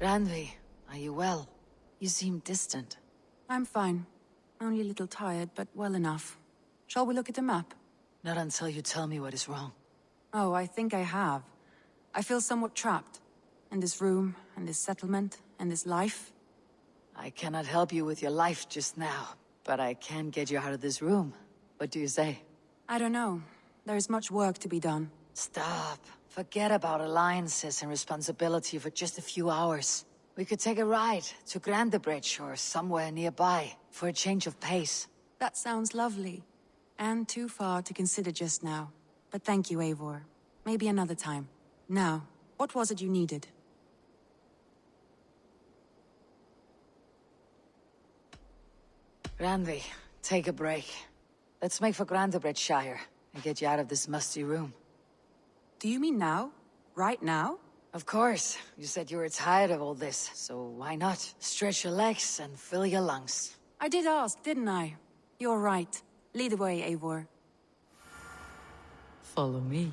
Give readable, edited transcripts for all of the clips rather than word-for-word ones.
Randvi, are you well? You seem distant. I'm fine. Only a little tired, but well enough. Shall we look at the map? Not until you tell me what is wrong. Oh, I think I have. I feel somewhat trapped. In this room, and this settlement, and this life. I cannot help you with your life just now, but I can get you out of this room. What do you say? I don't know. There is much work to be done. Stop. Forget about alliances and responsibility for just a few hours. We could take a ride to Grandebridge or somewhere nearby for a change of pace. That sounds lovely. And too far to consider just now. But thank you, Eivor. Maybe another time. Now, what was it you needed? Randvi, take a break. Let's make for Grandebridgeshire and get you out of this musty room. Do you mean now? Right now? Of course. You said you were tired of all this, so why not? Stretch your legs and fill your lungs. I did ask, didn't I? You're right. Lead the way, Eivor. Follow me.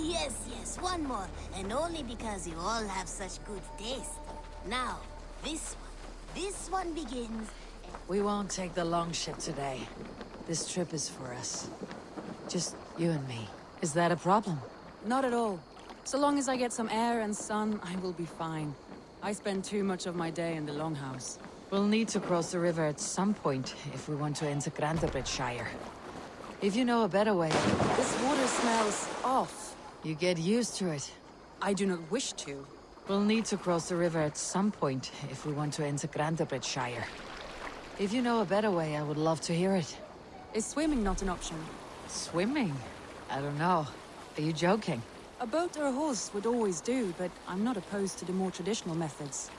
Yes, one more, and only because you all have such good taste. Now, this one begins. We won't take the long ship today. This trip is for us. Just you and me. Is that a problem? Not at all. So long as I get some air and sun, I will be fine. I spend too much of my day in the Longhouse. We'll need to cross the river at some point if we want to enter Grandebridgeshire. If you know a better way... This water smells off. You get used to it. I do not wish to. We'll need to cross the river at some point if we want to enter Grandebridgeshire. If you know a better way, I would love to hear it. Is swimming not an option? Swimming? I don't know. Are you joking? A boat or a horse would always do, but I'm not opposed to the more traditional methods.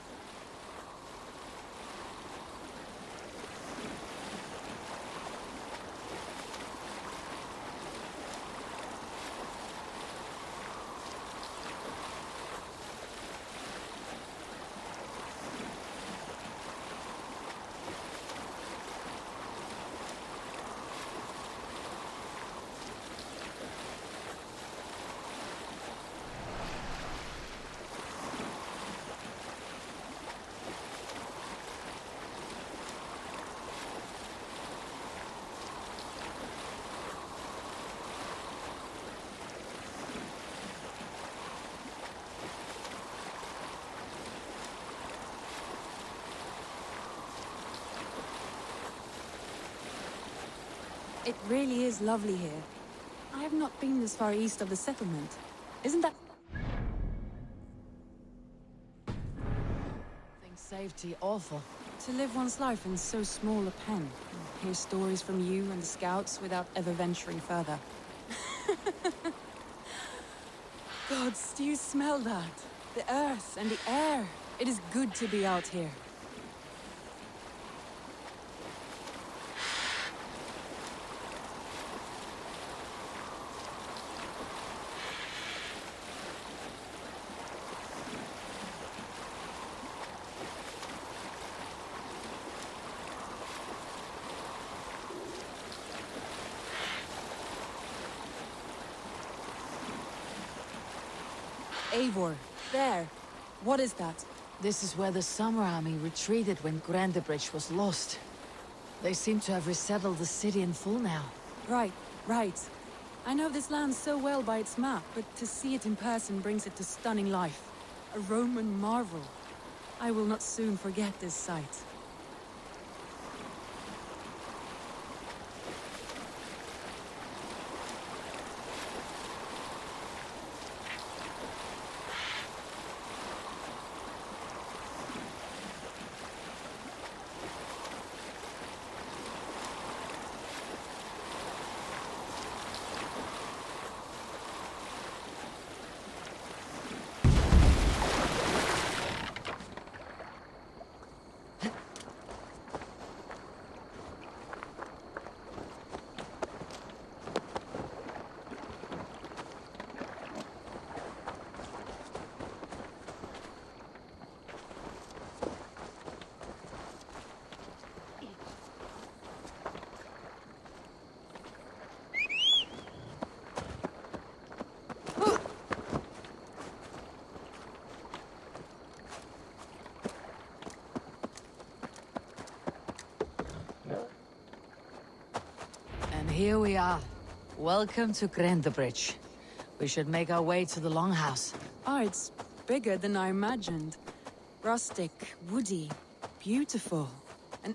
It really is lovely here. I have not been this far east of the settlement. Isn't that... Think safety awful. To live one's life in so small a pen. hear stories from you and the scouts without ever venturing further. Gods, do you smell that? The earth and the air. It is good to be out here. Eivor, there. What is that? This is where the Summer Army retreated when Grandebridge was lost. They seem to have resettled the city in full now. Right, right. I know this land so well by its map, but to see it in person brings it to stunning life. A Roman marvel. I will not soon forget this sight. Here we are. Welcome to Grandebridge. We should make our way to the Longhouse. Oh, it's bigger than I imagined. Rustic, woody, beautiful. And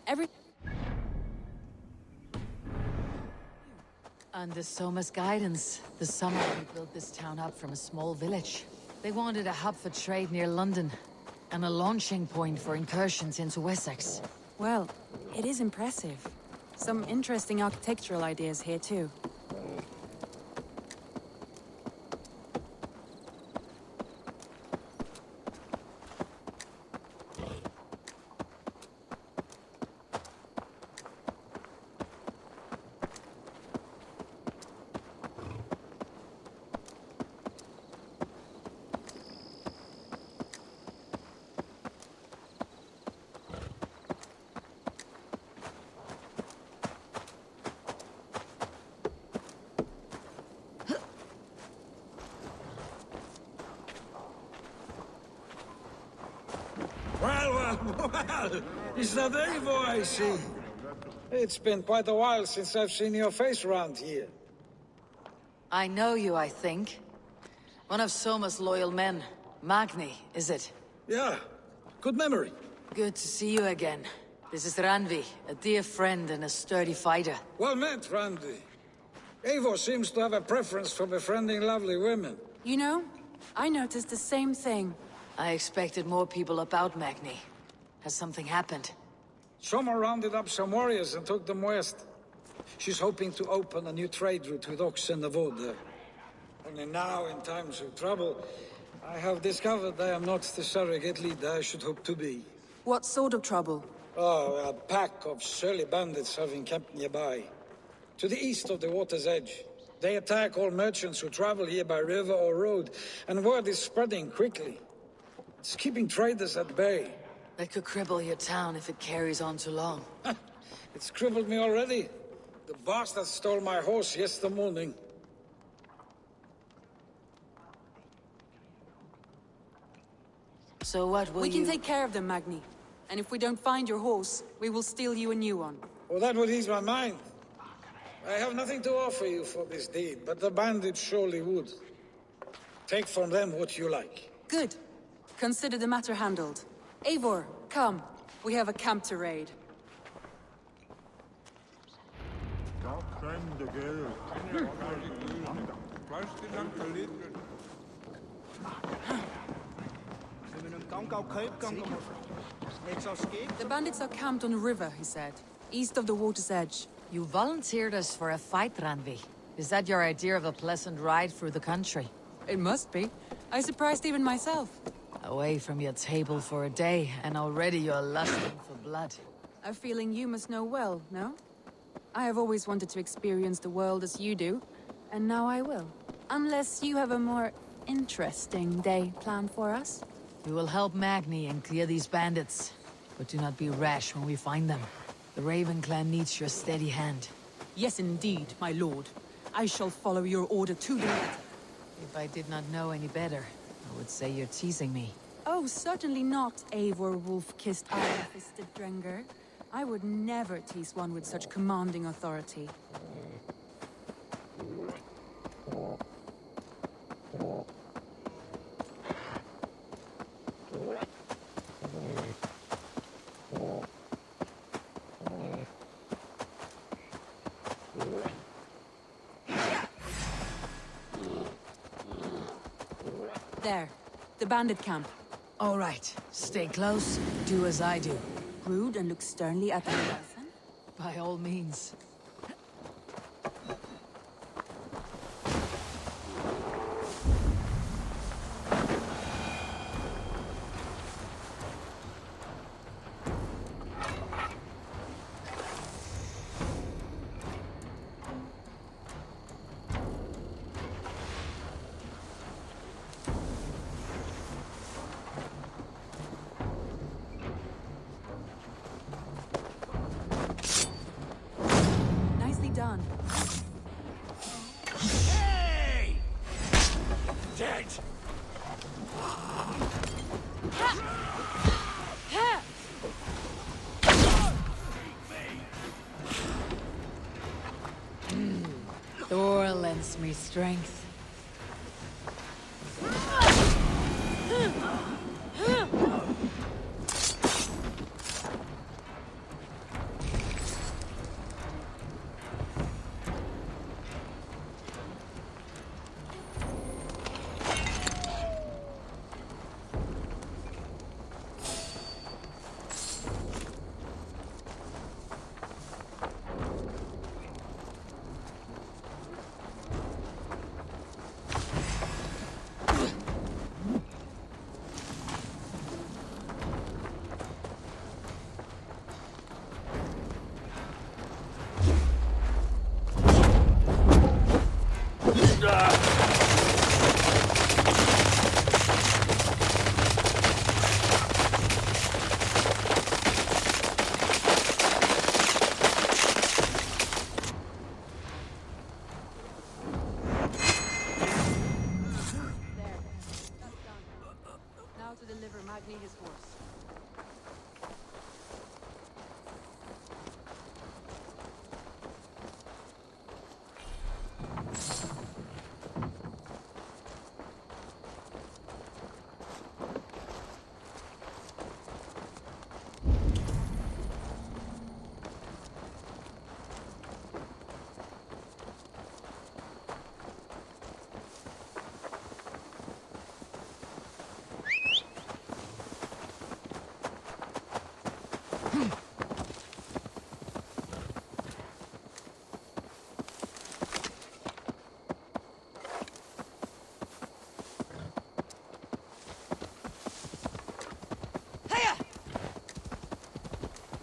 Under Soma's guidance, the Summer Army built this town up from a small village. They wanted a hub for trade near London, and a launching point for incursions into Wessex. Well, it is impressive. Some interesting architectural ideas here, too. Well, is that Eivor I see? It's been quite a while since I've seen your face around here. I know you, I think. One of Soma's loyal men. Magni, is it? Yeah, good memory. Good to see you again. This is Randvi, a dear friend and a sturdy fighter. Well met, Randvi. Eivor seems to have a preference for befriending lovely women. You know, I noticed the same thing. I expected more people about Magni. Has something happened? Soma rounded up some warriors and took them west. She's hoping to open a new trade route with Ox and the Wood there. Only now, in times of trouble, I have discovered I am not the surrogate leader I should hope to be. What sort of trouble? Oh, a pack of surly bandits have encamped nearby. To the east of the water's edge. They attack all merchants who travel here by river or road, and word is spreading quickly. It's keeping traders at bay. That could cripple your town if it carries on too long. It's crippled me already. The bastard stole my horse yesterday morning. So what will We can take care of them, Magni. And if we don't find your horse, we will steal you a new one. Well, that would ease my mind. I have nothing to offer you for this deed, but the bandits surely would. Take from them what you like. Good. Consider the matter handled. Eivor, come. We have a camp to raid. The bandits are camped on a river, he said. East of the water's edge. You volunteered us for a fight, Ranvi. Is that your idea of a pleasant ride through the country? It must be. I surprised even myself. Away from your table for a day, and already you're lusting for blood. A feeling you must know well, no? I have always wanted to experience the world as you do, and now I will. Unless you have a more interesting day planned for us. We will help Magni and clear these bandits. But do not be rash when we find them. The Raven clan needs your steady hand. Yes, indeed, my lord. I shall follow your order to the letter. If I did not know any better, I would say you're teasing me. Oh, certainly not, Eivor wolf-kissed iron-fisted Drenger. I would never tease one with such commanding authority. There, the bandit camp. All right, stay close, do as I do. Rude and look sternly at the horizon. By all means. Nicely done. Hey! Dead! Thor lends me strength. Now to deliver Magni his horse.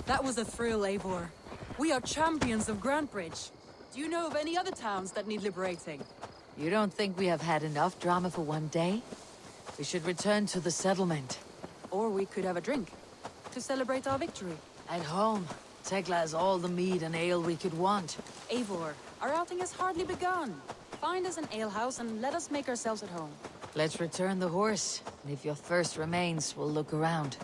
That was a thrill, Eivor. We are champions of Grantebridge. Do you know of any other towns that need liberating? You don't think we have had enough drama for one day? We should return to the settlement. Or we could have a drink to celebrate our victory. At home, Tekla has all the mead and ale we could want. Eivor, our outing has hardly begun. Find us an alehouse and let us make ourselves at home. Let's return the horse, and if your thirst remains, we'll look around.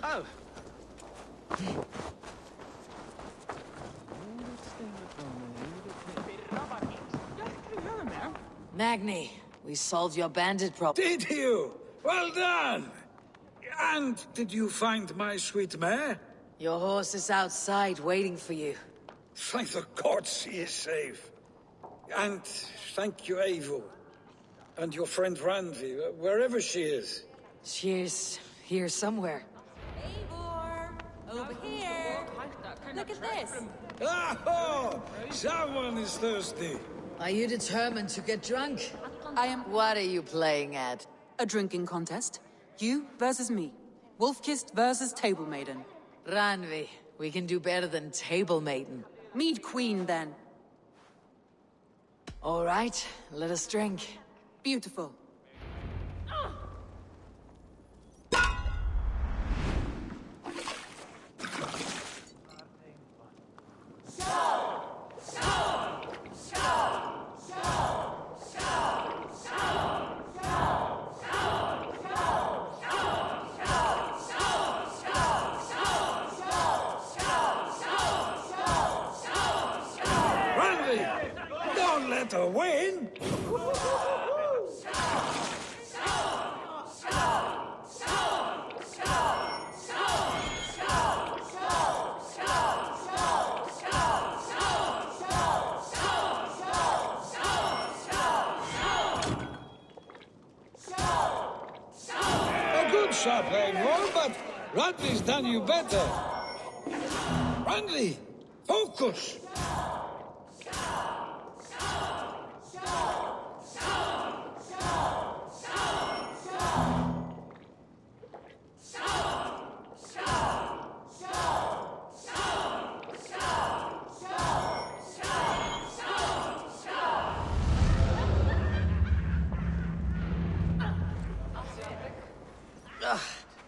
Oh! Magni, we solved your bandit problem. Did you? Well done! And did you find my sweet mare? Your horse is outside waiting for you. Thank the gods she is safe. And thank you, Eivor. And your friend Randvi, wherever she is. She's here somewhere. Eivor! Over here! Look at this! Oh, someone is thirsty. Are you determined to get drunk? I am What are you playing at? a drinking contest. You versus me. Wolf-kissed versus Table Maiden. Ranvi, we can do better than Table Maiden. Mead Queen, then. All right, let us drink. Beautiful. Randvi! Don't let her win! A good shot, Eivor, but Randvi's done you better. Randvi, focus!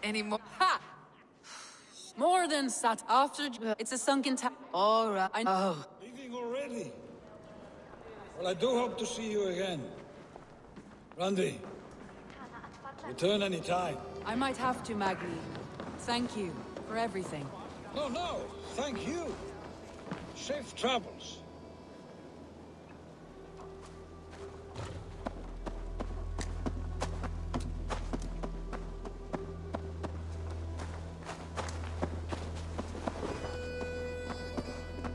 Any more? Ha! More than sat after. It's a sunken town. All right. Oh, Leaving already? Well, I do hope to see you again. Randvi, return any time. I might have to, Magni. Thank you for everything. No, thank you. Safe travels.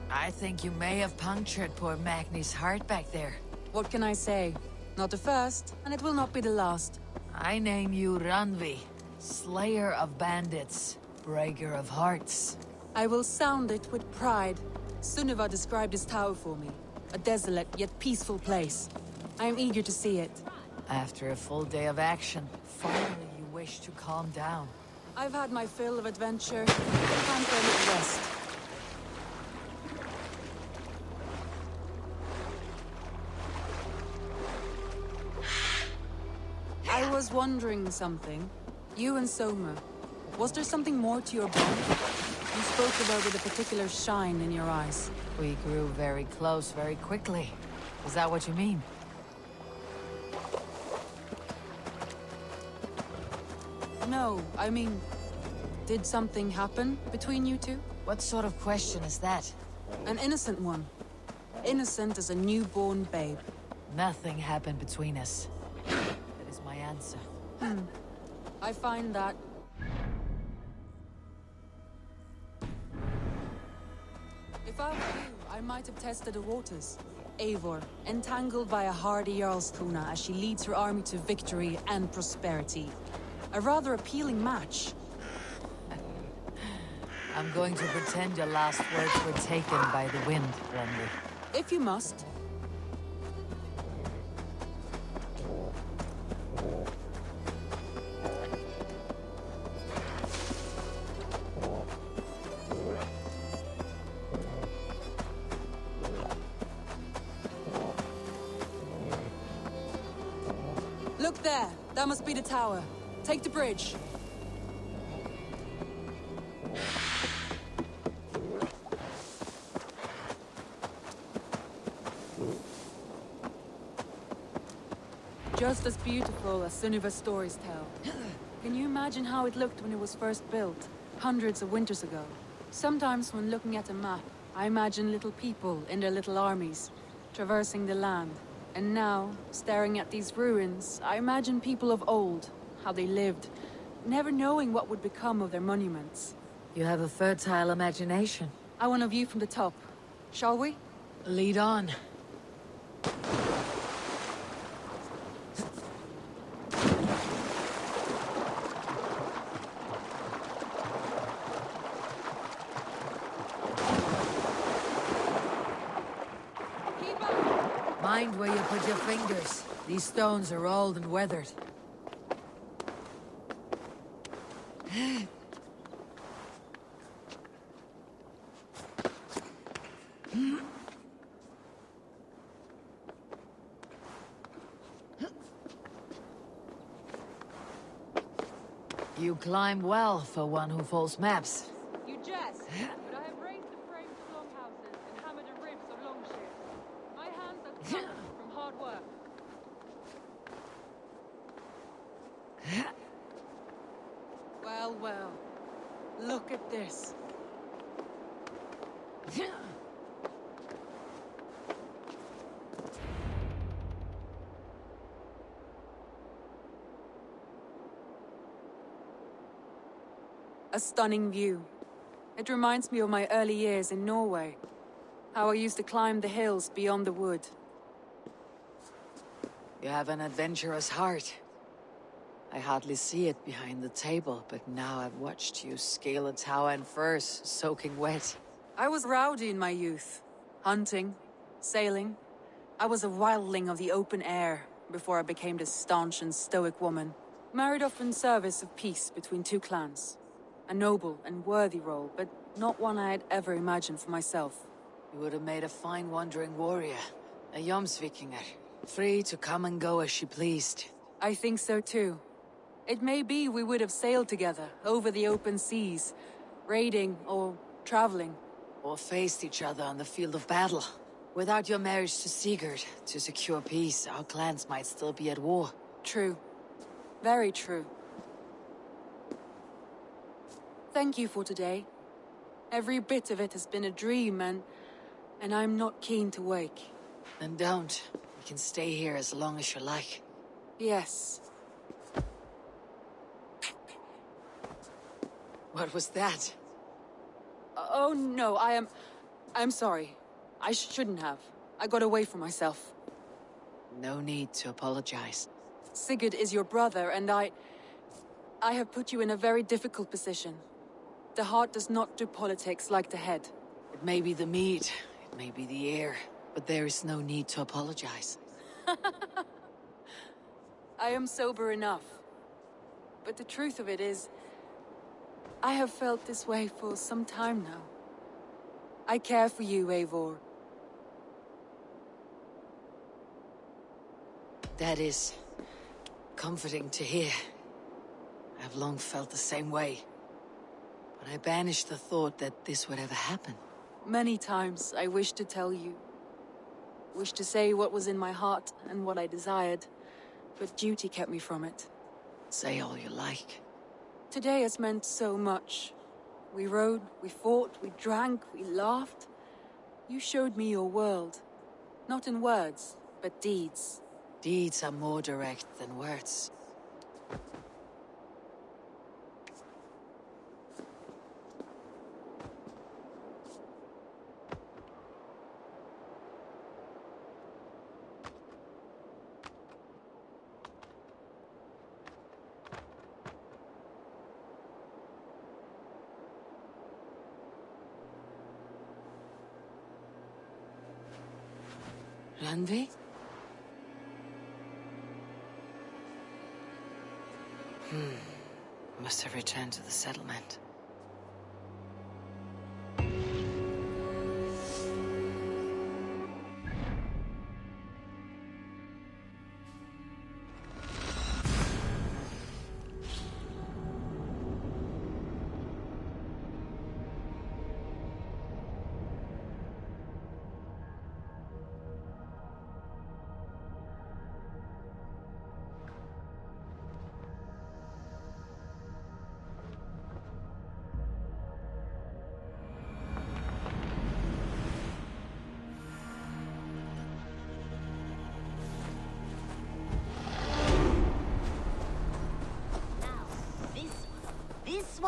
I think you may have punctured poor Magni's heart back there. What can I say? Not the first, and it will not be the last. I name you Ranvi, Slayer of Bandits, Breaker of Hearts. I will sound it with pride. Sunniva described this tower for me. A desolate yet peaceful place. I am eager to see it. After a full day of action, finally you wish to calm down. I've had my fill of adventure. Time for a little rest. I was wondering something. You and Soma, was there something more to your bond? You spoke of her with a particular shine in your eyes. We grew very close very quickly. Is that what you mean? No, I mean, did something happen between you two? What sort of question is that? An innocent one. Innocent as a newborn babe. Nothing happened between us. That is my answer. I find that... If I were you, I might have tested the waters. Eivor, entangled by a hardy Jarlskona as she leads her army to victory and prosperity. A rather appealing match. I'm going to pretend your last words were taken by the wind, Ranvi. If you must. Look there! That must be the tower. Take the bridge. Just as beautiful as Sunniva's stories tell. Can you imagine how it looked when it was first built, hundreds of winters ago? Sometimes when looking at a map, I imagine little people in their little armies, traversing the land, And now, staring at these ruins, I imagine people of old, how they lived, never knowing what would become of their monuments. You have a fertile imagination. I want a view from the top. Shall we? Lead on. Mind where you put your fingers. These stones are old and weathered. You climb well for one who folds maps. You jest, but I have raised the frames of longhouses and hammered the ribs of longships. My hands are tough from hard work. Well, well. Look at this. A stunning view. It reminds me of my early years in Norway. How I used to climb the hills beyond the wood. You have an adventurous heart. I hardly see it behind the table, but now I've watched you scale a tower in furs, soaking wet. I was rowdy in my youth. Hunting, sailing. I was a wildling of the open air before I became this staunch and stoic woman. Married off in service of peace between two clans. A noble and worthy role, but not one I had ever imagined for myself. You would have made a fine wandering warrior, a Jomsvikinger, free to come and go as she pleased. I think so too. It may be we would have sailed together over the open seas, raiding or traveling. Or faced each other on the field of battle. Without your marriage to Sigurd, to secure peace, our clans might still be at war. True. Very true. Thank you for today. Every bit of it has been a dream, and I'm not keen to wake. Then don't. We can stay here as long as you like. Yes. What was that? Oh no, I'm sorry. I shouldn't have. I got away from myself. No need to apologize. Sigurd is your brother, and I have put you in a very difficult position. The heart does not do politics like the head. It may be the meat, it may be the air, but there is no need to apologize. I am sober enough. But the truth of it is, I have felt this way for some time now. I care for you, Eivor. That is comforting to hear. I've long felt the same way. But I banished the thought that this would ever happen. Many times I wished to tell you. Wished to say what was in my heart and what I desired. But duty kept me from it. Say all you like. Today has meant so much. We rode, we fought, we drank, we laughed. You showed me your world. Not in words, but deeds. Deeds are more direct than words. Randvi? Must have returned to the settlement.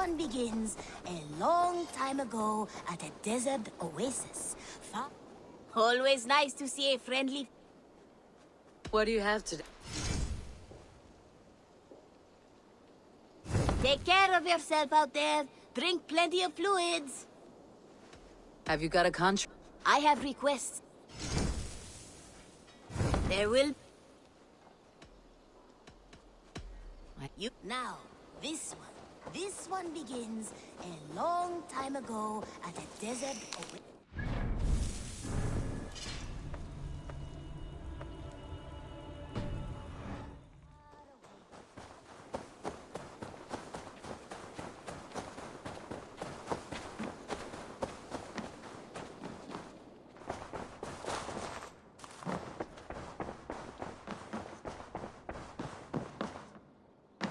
one begins a long time ago at a desert oasis. Always nice to see a friendly... What do you have today? Take care of yourself out there. Drink plenty of fluids. Have you got a contract? I have requests. There will... Now, this one begins a long time ago at a desert oasis.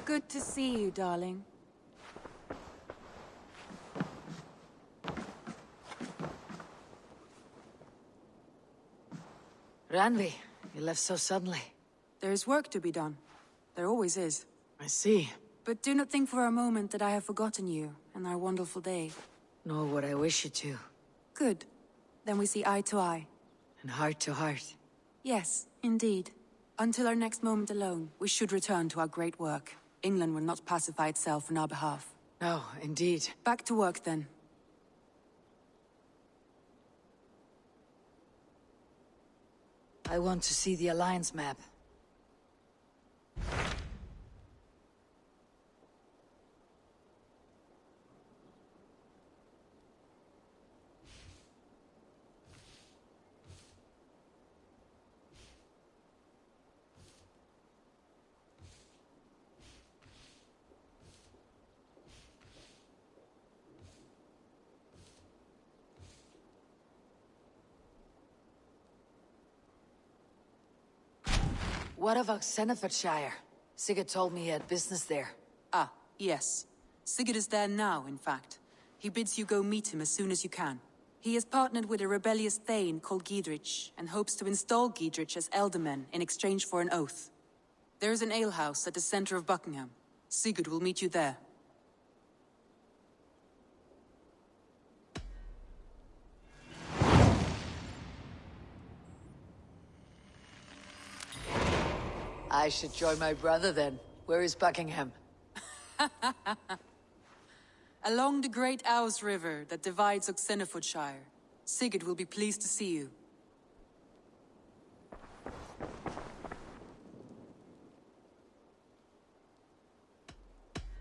Good to see you, darling. Ranvi, you left so suddenly. There is work to be done. There always is. I see. But do not think for a moment that I have forgotten you and our wonderful day. Nor would I wish you to. Good. Then we see eye to eye. And heart to heart. Yes, indeed. Until our next moment alone, we should return to our great work. England will not pacify itself on our behalf. No, indeed. Back to work, then. I want to see the Alliance map. What of Oxenfordshire? Sigurd told me he had business there. Ah, yes. Sigurd is there now, in fact. He bids you go meet him as soon as you can. He has partnered with a rebellious thane called Giedrich, and hopes to install Giedrich as Elderman in exchange for an oath. There is an alehouse at the center of Buckingham. Sigurd will meet you there. I should join my brother then. Where is Buckingham? Along the great Ouse River that divides Oxenfordshire. Sigurd will be pleased to see you.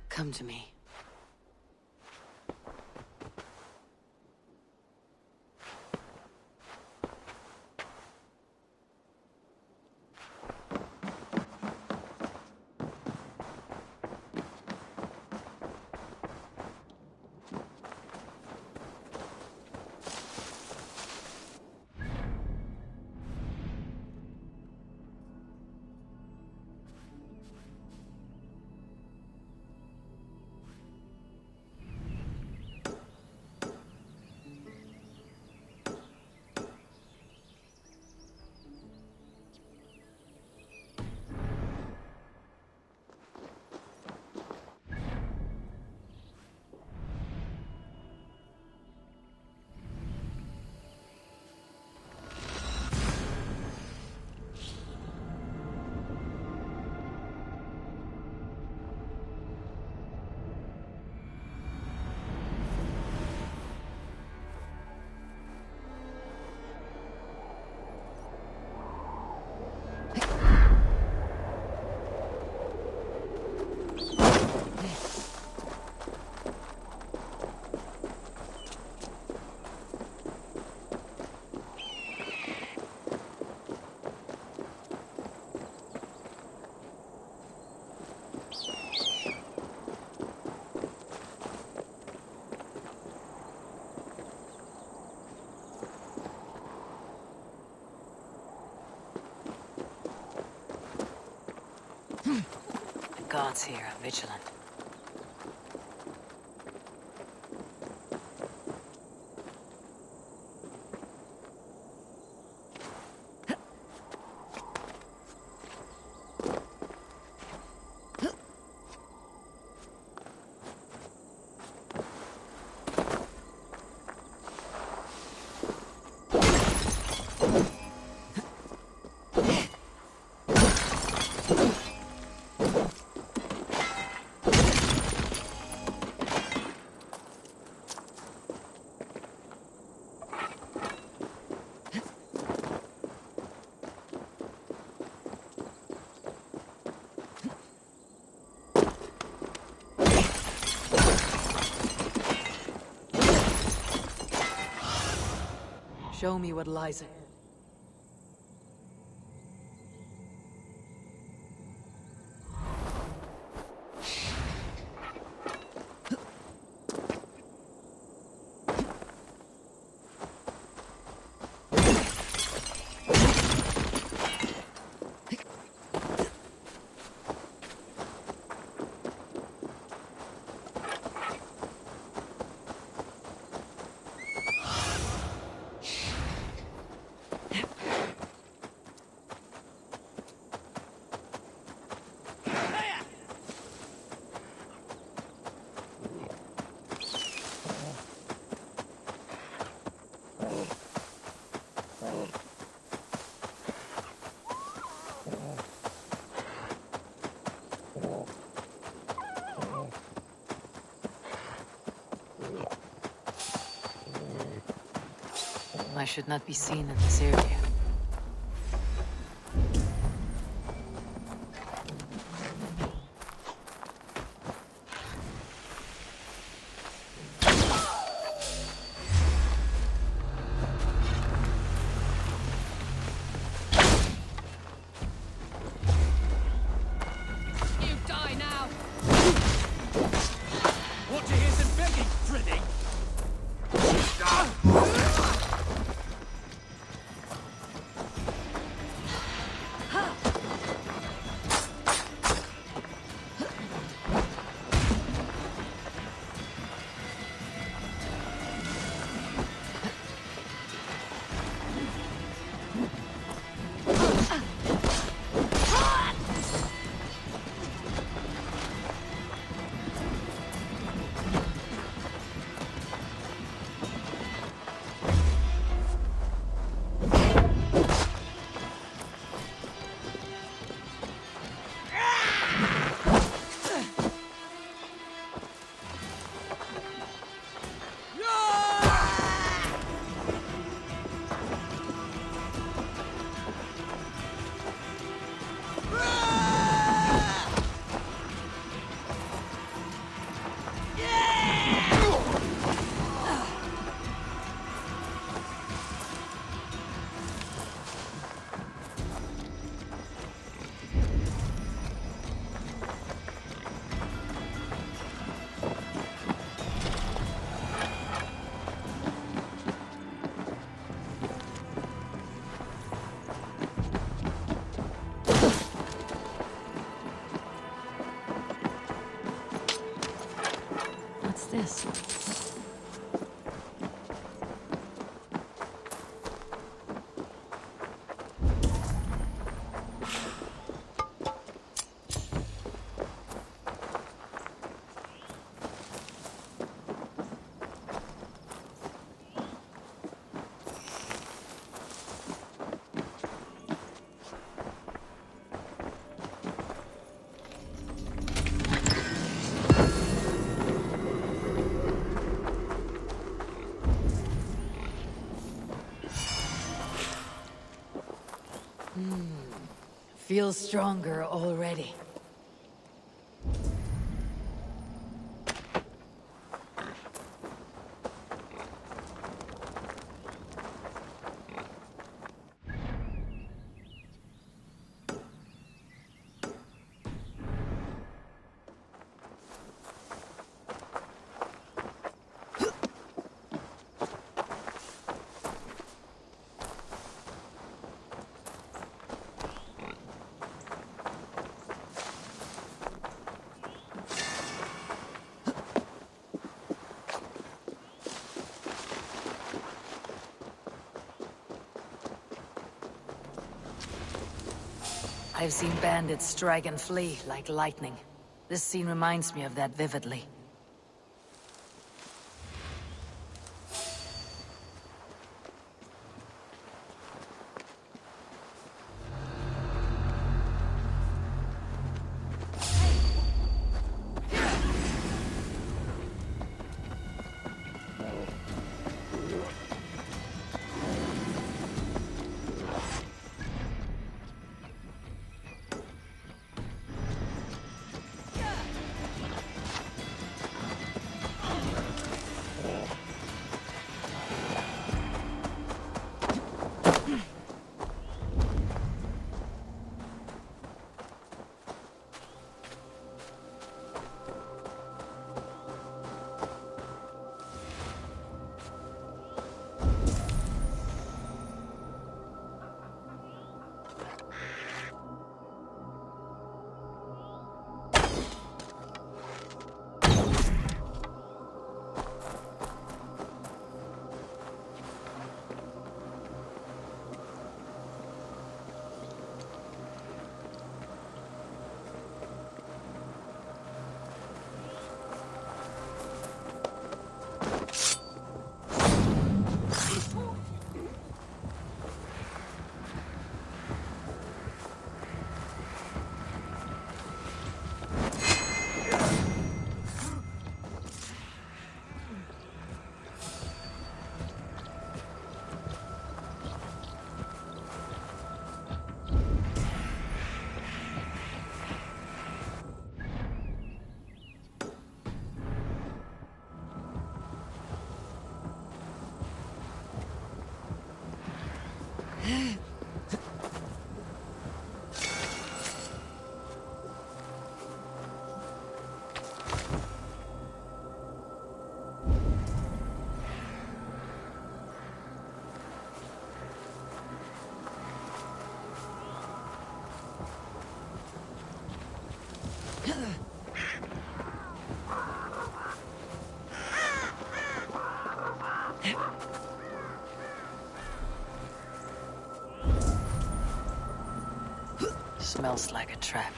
Come to me. The gods here are vigilant. Show me what lies ahead. I should not be seen in this area. You die now! Want to hear some begging, Freddy? What's this? Feels stronger already. I've seen bandits strike and flee like lightning. This scene reminds me of that vividly. Smells like a trap.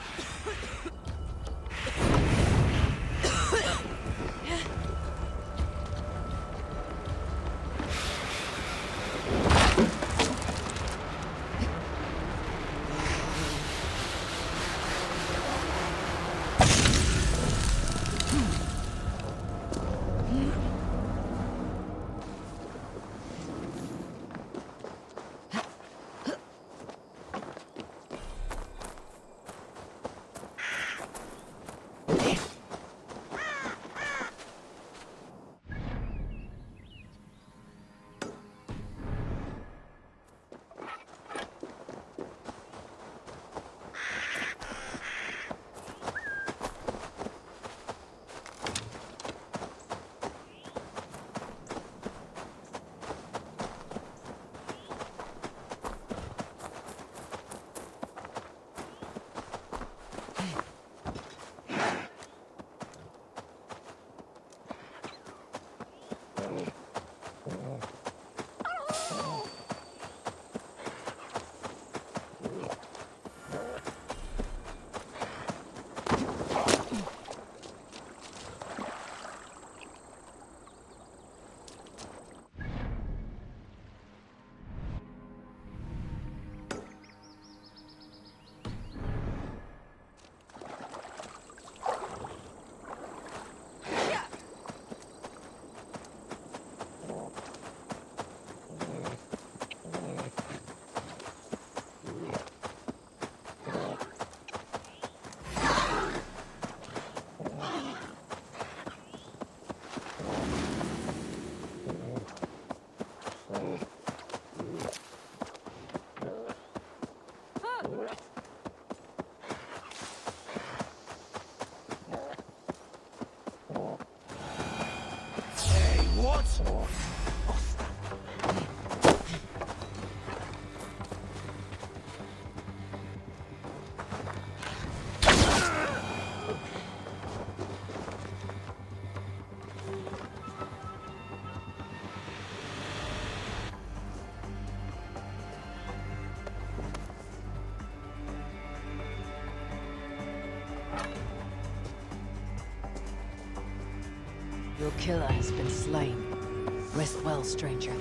Your killer has been slain. Rest well, stranger.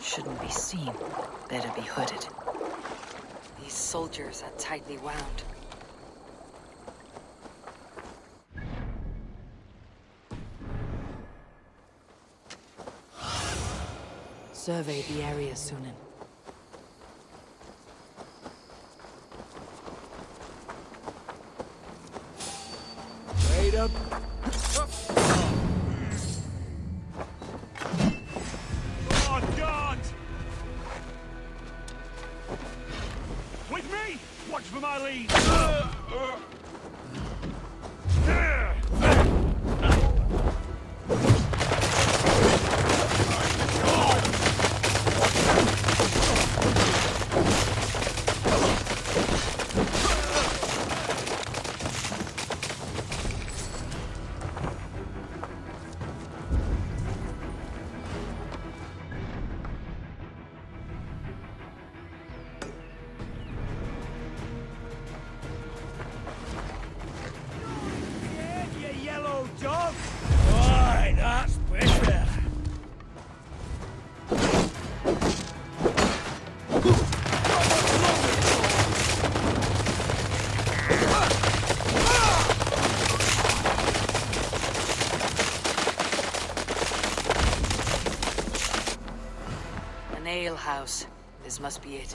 Shouldn't be seen. Better be hooded. These soldiers are tightly wound. Survey the area, Sunan. Wait up. Oh, God! With me! Watch for my lead! An ale house. This must be it.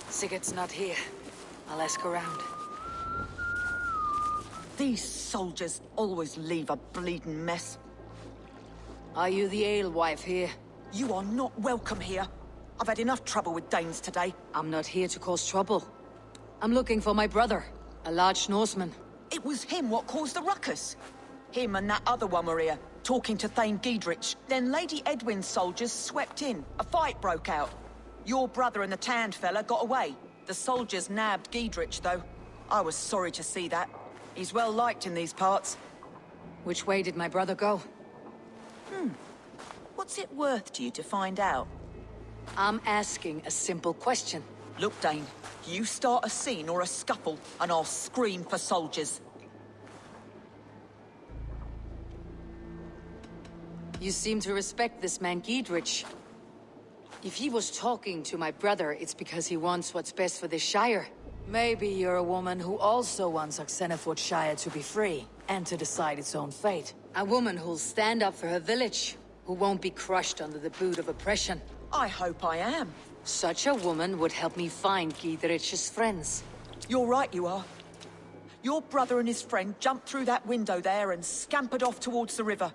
Sigurd's not here. I'll ask around. These soldiers always leave a bleeding mess. Are you the alewife here? You are not welcome here. I've had enough trouble with Danes today. I'm not here to cause trouble. I'm looking for my brother, a large Norseman. It was him what caused the ruckus. Him and that other one were here, talking to Thane Giedrich. Then Lady Edwin's soldiers swept in. A fight broke out. Your brother and the tanned fella got away. The soldiers nabbed Giedrich, though. I was sorry to see that. He's well liked in these parts. Which way did my brother go? What's it worth to you to find out? I'm asking a simple question. Look, Dane, you start a scene or a scuffle, and I'll scream for soldiers. You seem to respect this man Giedrich. If he was talking to my brother, it's because he wants what's best for this Shire. Maybe you're a woman who also wants Oxenford Shire to be free, and to decide its own fate. A woman who'll stand up for her village, who won't be crushed under the boot of oppression. I hope I am. Such a woman would help me find Giedrich's friends. You're right, you are. Your brother and his friend jumped through that window there and scampered off towards the river.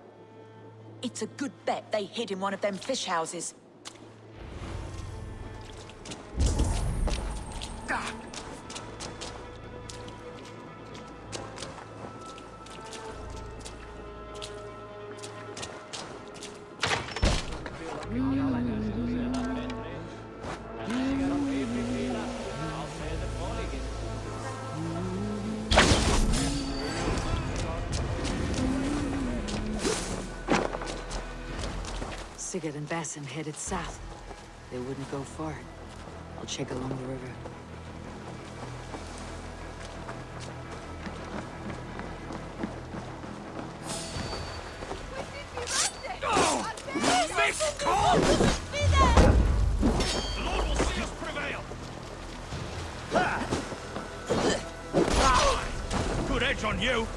It's a good bet they hid in one of them fish houses. Sigurd and Basim headed south. They wouldn't go far. I'll check along the river. Miss Cole! The Lord will see us prevail! Good edge on you!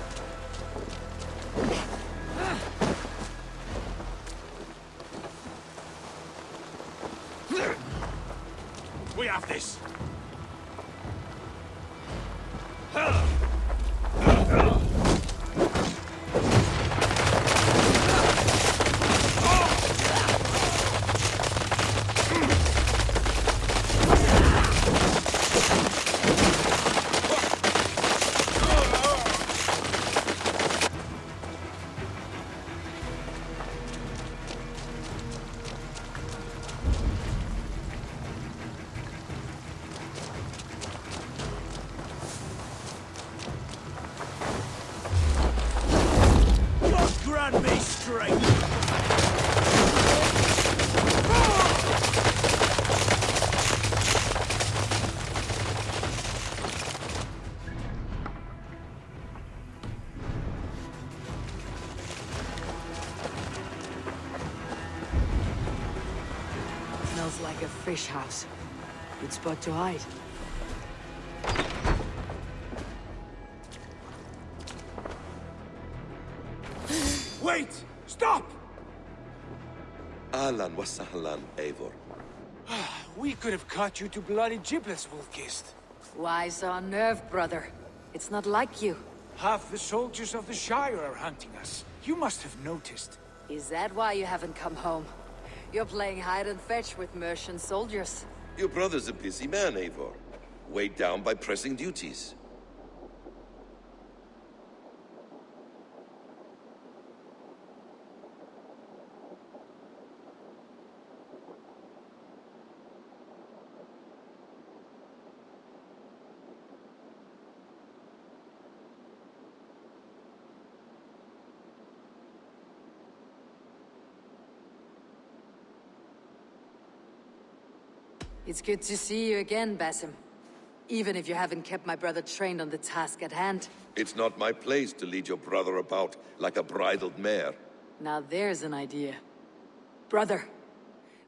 We have this! Grant me strength! Smells like a fish house. Good spot to hide. Wait! Stop! Ahlan wa sahlan, Eivor. We could have cut you to bloody giblets, Wolfkist. Why so unnerved, brother? It's not like you. Half the soldiers of the Shire are hunting us. You must have noticed. Is that why you haven't come home? You're playing hide and fetch with Mercian soldiers. Your brother's a busy man, Eivor. Weighed down by pressing duties. It's good to see you again, Basim. Even if you haven't kept my brother trained on the task at hand. It's not my place to lead your brother about like a bridled mare. Now there's an idea. Brother,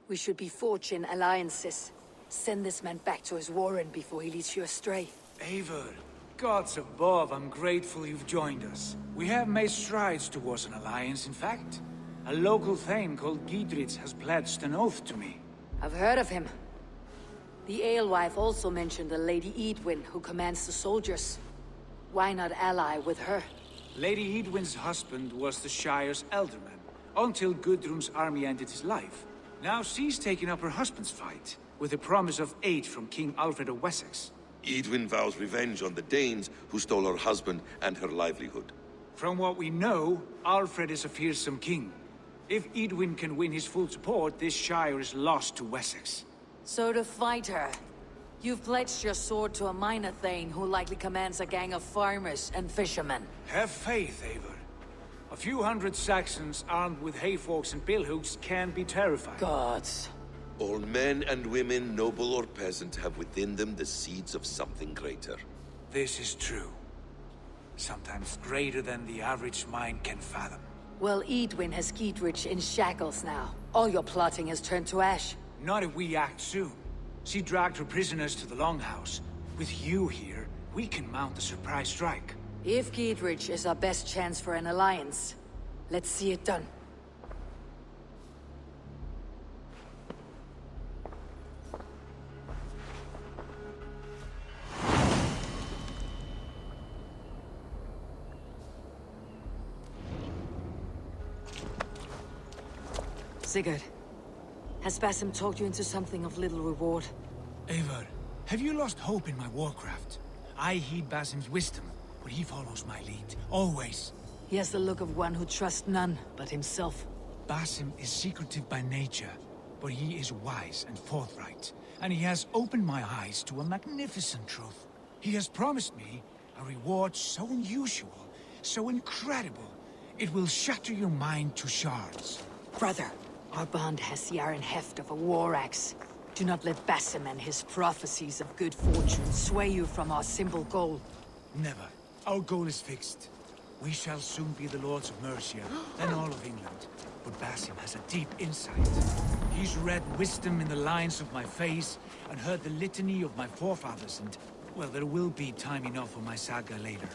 we should be forging alliances. Send this man back to his warren before he leads you astray. Eivor, gods above, I'm grateful you've joined us. We have made strides towards an alliance, in fact. A local thane called Giedrich has pledged an oath to me. I've heard of him. The alewife also mentioned a Lady Edwin who commands the soldiers. Why not ally with her? Lady Edwin's husband was the Shire's elderman, until Gudrun's army ended his life. Now she's taken up her husband's fight, with a promise of aid from King Alfred of Wessex. Edwin vows revenge on the Danes who stole her husband and her livelihood. From what we know, Alfred is a fearsome king. If Edwin can win his full support, this Shire is lost to Wessex. So to fight her, you've pledged your sword to a minor thane who likely commands a gang of farmers and fishermen. Have faith, Eivor. A few hundred Saxons armed with hayforks and billhooks can be terrifying. Gods. All men and women, noble or peasant, have within them the seeds of something greater. This is true. Sometimes greater than the average mind can fathom. Well, Edwin has Giedrich in shackles now. All your plotting has turned to ash. Not if we act soon. She dragged her prisoners to the Longhouse. With you here, we can mount a surprise strike. If Giedrich is our best chance for an alliance, let's see it done. Sigurd, has Basim talked you into something of little reward? Eivor, have you lost hope in my warcraft? I heed Basim's wisdom, but he follows my lead, always. He has the look of one who trusts none but himself. Basim is secretive by nature, but he is wise and forthright, and he has opened my eyes to a magnificent truth. He has promised me a reward so unusual, so incredible, it will shatter your mind to shards. Brother, our bond has the iron heft of a war axe. Do not let Basim and his prophecies of good fortune sway you from our simple goal. Never. Our goal is fixed. We shall soon be the Lords of Mercia, then all of England. But Basim has a deep insight. He's read wisdom in the lines of my face, and heard the litany of my forefathers, and, well, there will be time enough for my saga later.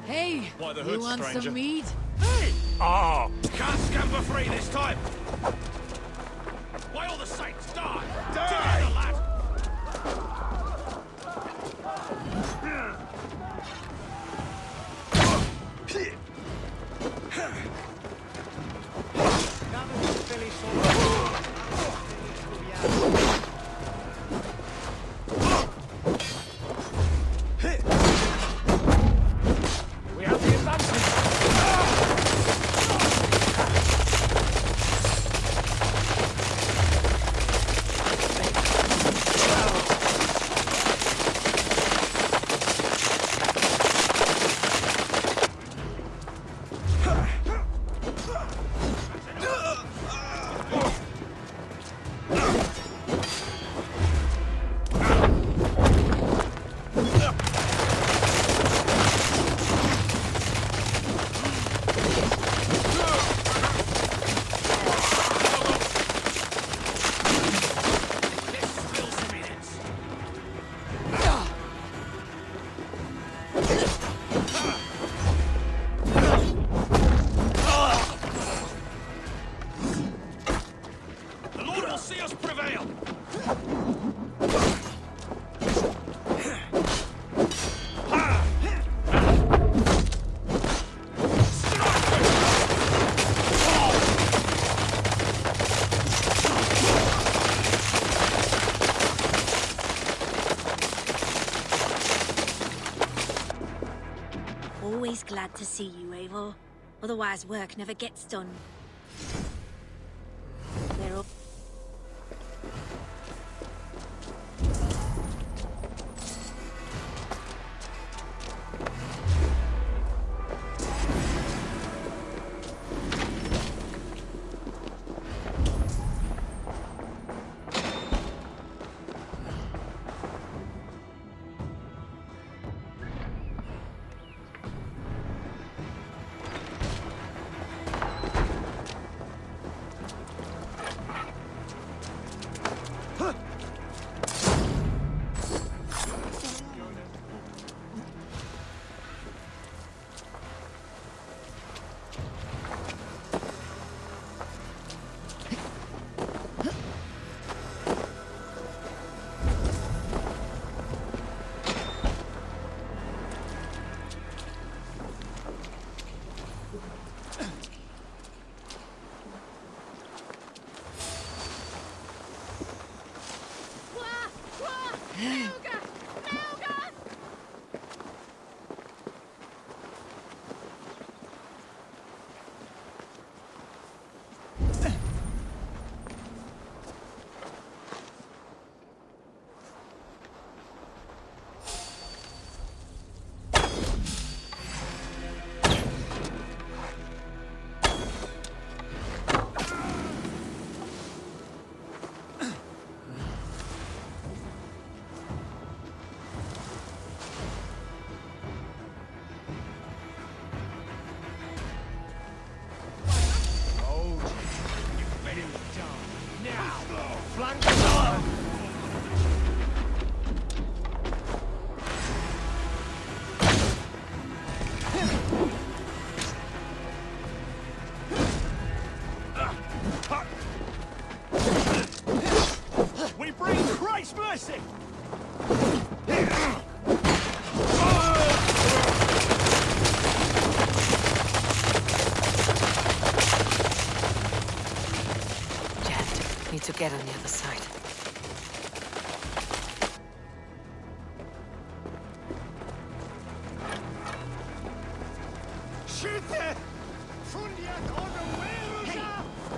Hey, Why the you hood, want stranger? some meat? Ah! Can't scamper free this time! By all the saints, die! Together, lad! We have the advantage! see us prevail! Always glad to see you, Eivor. Otherwise, work never gets done. They're all... We bring Christ's mercy! Jet, need to get on the other side.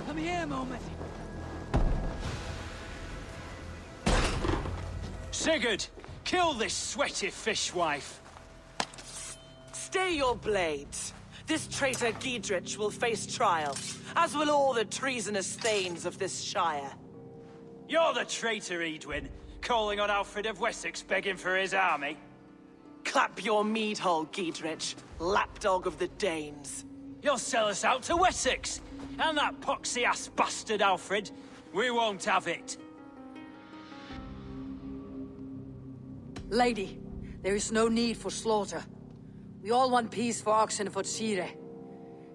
Come here, moment. Sigurd, kill this sweaty fishwife. Stay your blades. This traitor Giedrich will face trial, as will all the treasonous thanes of this shire. You're the traitor, Edwin, calling on Alfred of Wessex begging for his army. Clap your mead hole, Giedrich, lapdog of the Danes. You'll sell us out to Wessex, and that poxy-ass bastard Alfred. We won't have it. Lady, there is no need for slaughter. We all want peace for Oxenford.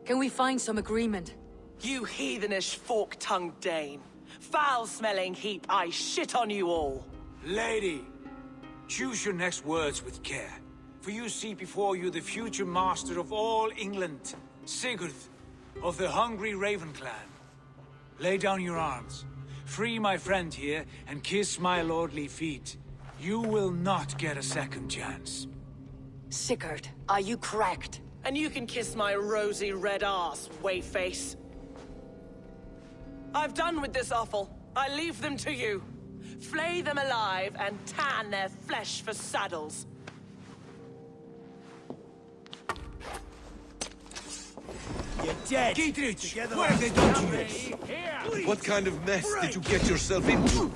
Can we find some agreement? You heathenish fork-tongued Dane. Foul-smelling heap, I shit on you all. Lady, choose your next words with care. For you see before you the future master of all England, Sigurd, of the hungry Raven clan. Lay down your arms. Free my friend here, and kiss my lordly feet. You will not get a second chance. Sigurd, are you cracked? And you can kiss my rosy red ass, wayface. I've done with this offal. I leave them to you. Flay them alive and tan their flesh for saddles. You're dead. Giedrich, where have they done to you? What kind of mess did you get yourself into?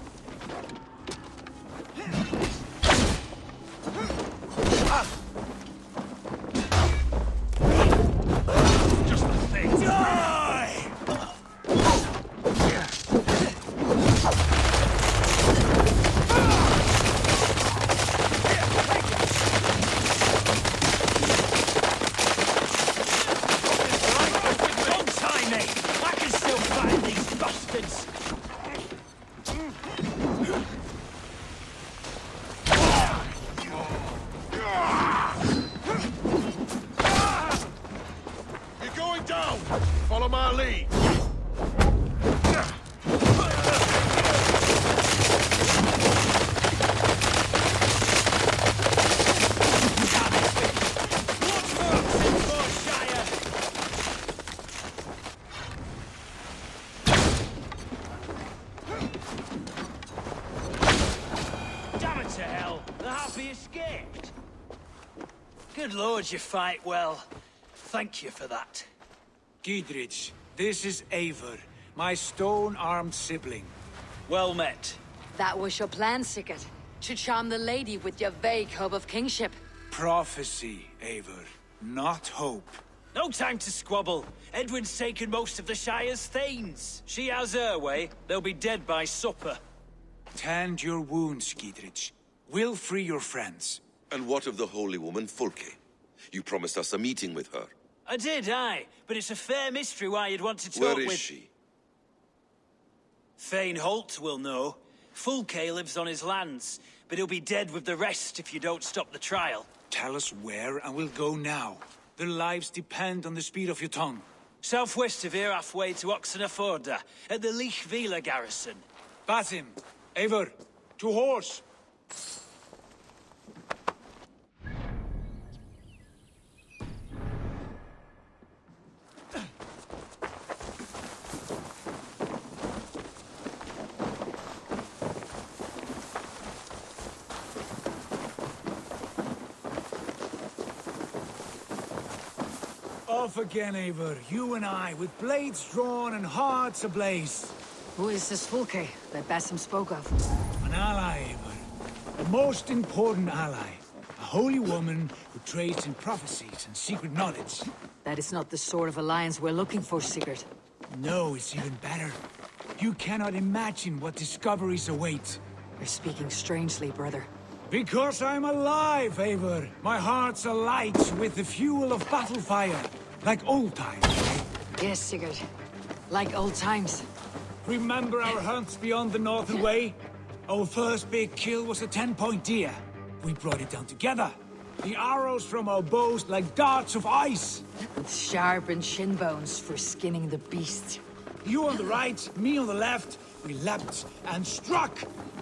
Just the thing. Die! we escaped? Good lord, you fight well. Thank you for that. Giedrich, this is Eivor, my stone-armed sibling. Well met. That was your plan, Sigurd. To charm the lady with your vague hope of kingship. Prophecy, Eivor, not hope. No time to squabble. Edwin's taken most of the Shire's thanes. She has her way. They'll be dead by supper. Tend your wounds, Giedrich. We'll free your friends. And what of the holy woman Fulke? You promised us a meeting with her. I did, aye. But it's a fair mystery why you'd want to talk Where with... is she? Thane Holt will know. Fulke lives on his lands, but he'll be dead with the rest if you don't stop the trial. Tell us where, and we'll go now. Their lives depend on the speed of your tongue. Southwest of here, halfway to Oxenaforda, at the Lichvila garrison. Basim, Eivor, to horse! Off again, Eivor. You and I, with blades drawn and hearts ablaze. Who is this Fulke that Basim spoke of? An ally, Eivor. A most important ally. A holy woman who trades in prophecies and secret knowledge. That is not the sort of alliance we're looking for, Sigurd. No, it's even better. You cannot imagine what discoveries await. You're speaking strangely, brother. Because I'm alive, Eivor. My heart's alight with the fuel of battle fire. Like old times. Yes, Sigurd. Like old times. Remember our hunts beyond the northern way? Our first big kill was a 10-point deer. We brought it down together. The arrows from our bows like darts of ice. With sharpened shin bones for skinning the beast. You on the right, me on the left. We leapt and struck.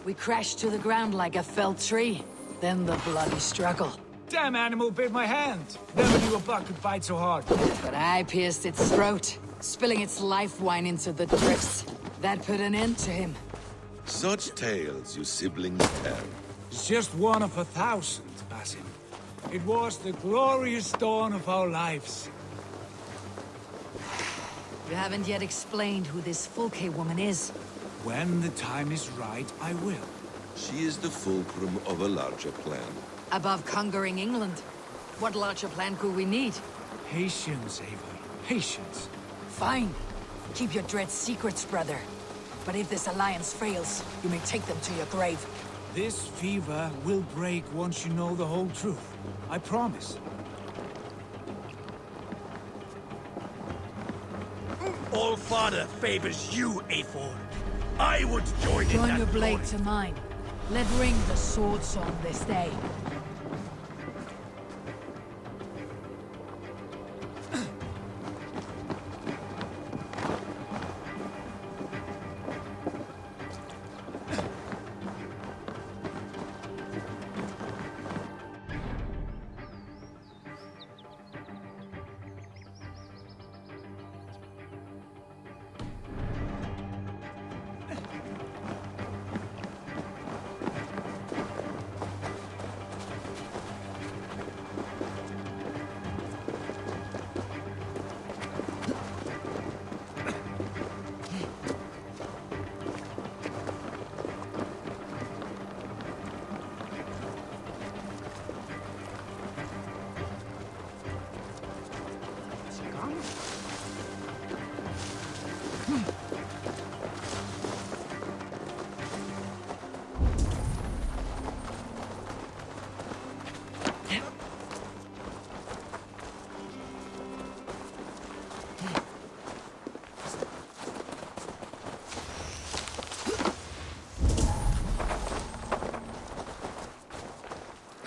We crashed to the ground like a felled tree. Then the bloody struggle. Damn animal bit my hand. Never knew a buck could bite so hard. But I pierced its throat, spilling its life wine into the drifts. That put an end to him. Such tales you siblings tell. It's just one of 1,000, Basim. It was the glorious dawn of our lives. You haven't yet explained who this Fulke woman is. When the time is right, I will. She is the fulcrum of a larger plan. Above conquering England, what larger plan could we need? Patience, Eivor. Patience. Fine. Keep your dread secrets, brother. But if this alliance fails, you may take them to your grave. This fever will break once you know the whole truth. I promise. All father favors you, Eivor. I would join in Join that your blade glory. to mine. Let ring the sword song this day.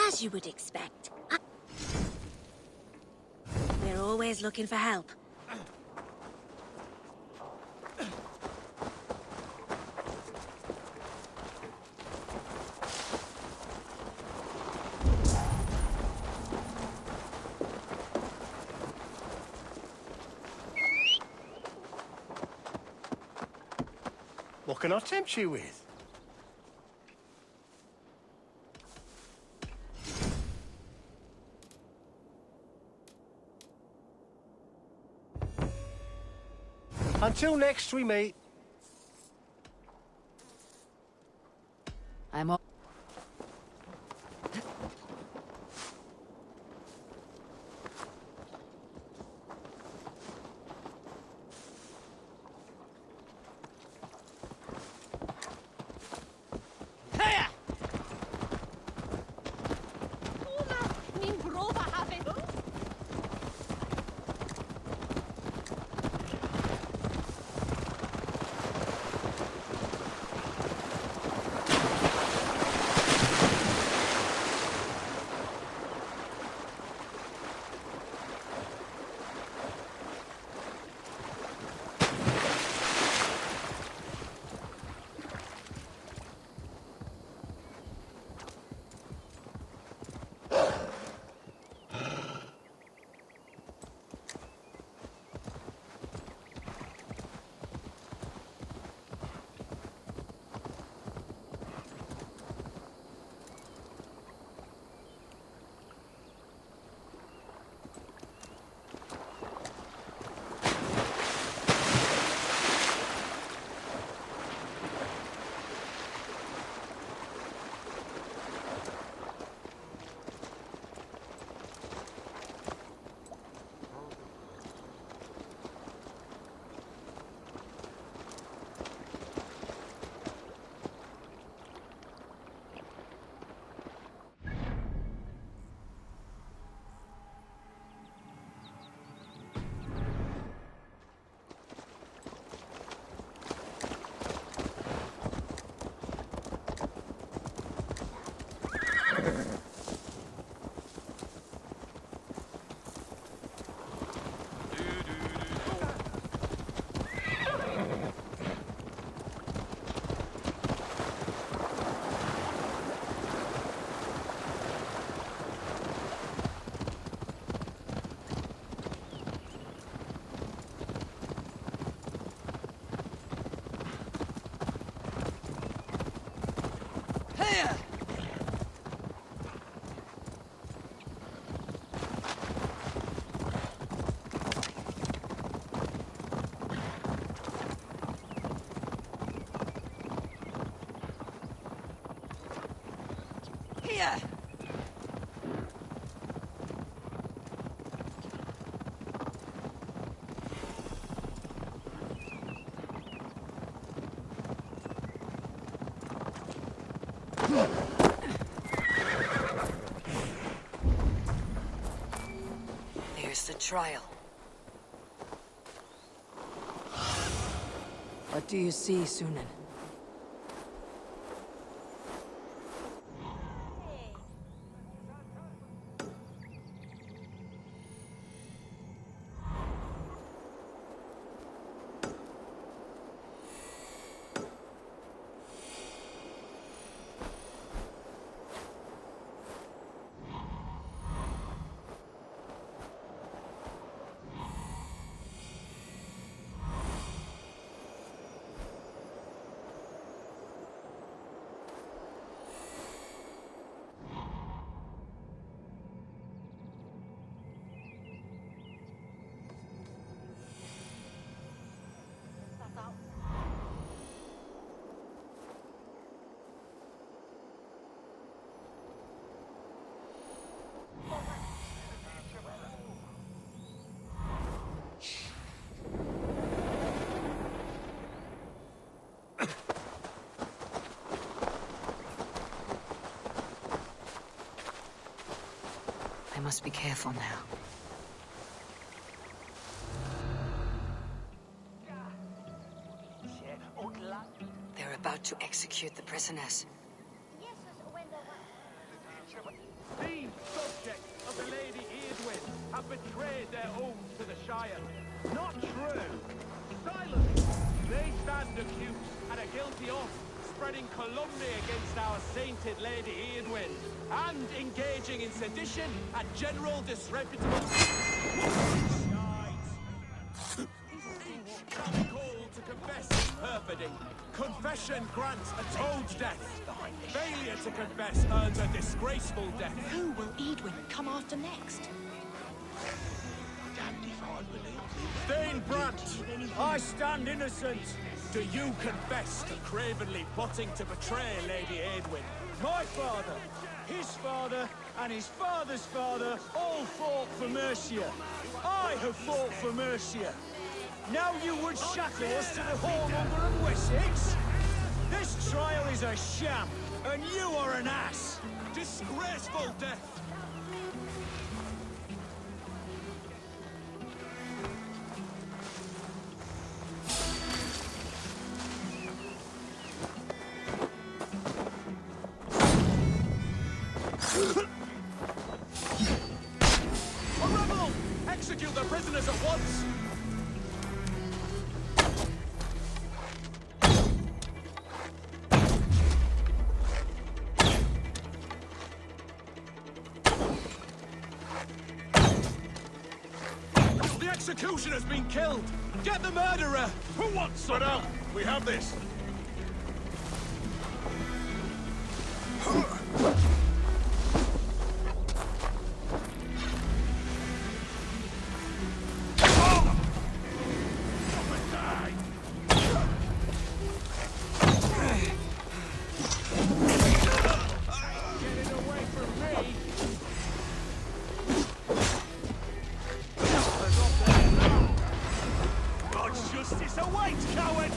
As you would expect. We're always looking for help. What can I tempt you with? Until next we meet. I'm all... There's the trial. What do you see, Sunan? I must be careful now. They're about to execute the prisoners. These subjects of the Lady Eardwin have betrayed their oath to the Shire. Not true. Silence. They stand accused and are guilty of spreading calumny against our sainted Lady Eardwin and engaging in sedition and general disreputable... Each shall be called to confess his perfidy. Confession grants a toad's death. Failure to confess earns a disgraceful death. Who will Eardwin come after next? Damned if I believe. Thane Brandt, I stand innocent. Do you confess to cravenly plotting to betray Lady Eadwyn? My father, his father, and his father's father all fought for Mercia. I have fought for Mercia. Now you would shackle us to the whoremonger of Wessex? This trial is a sham, and you are an ass. Disgraceful death. A rebel! Execute the prisoners at once! The executioner's been killed! Get the murderer! Who wants some? Out! We have this! Justice awaits, coward!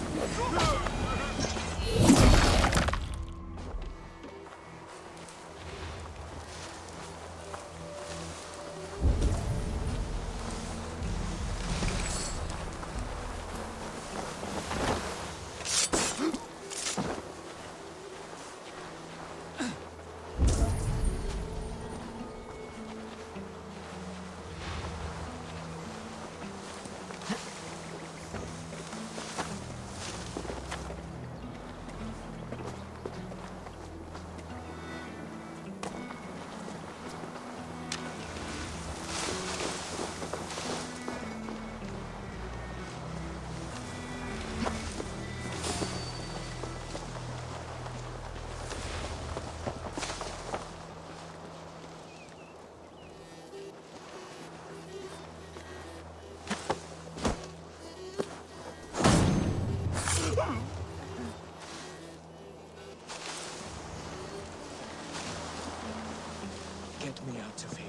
Get me out of here.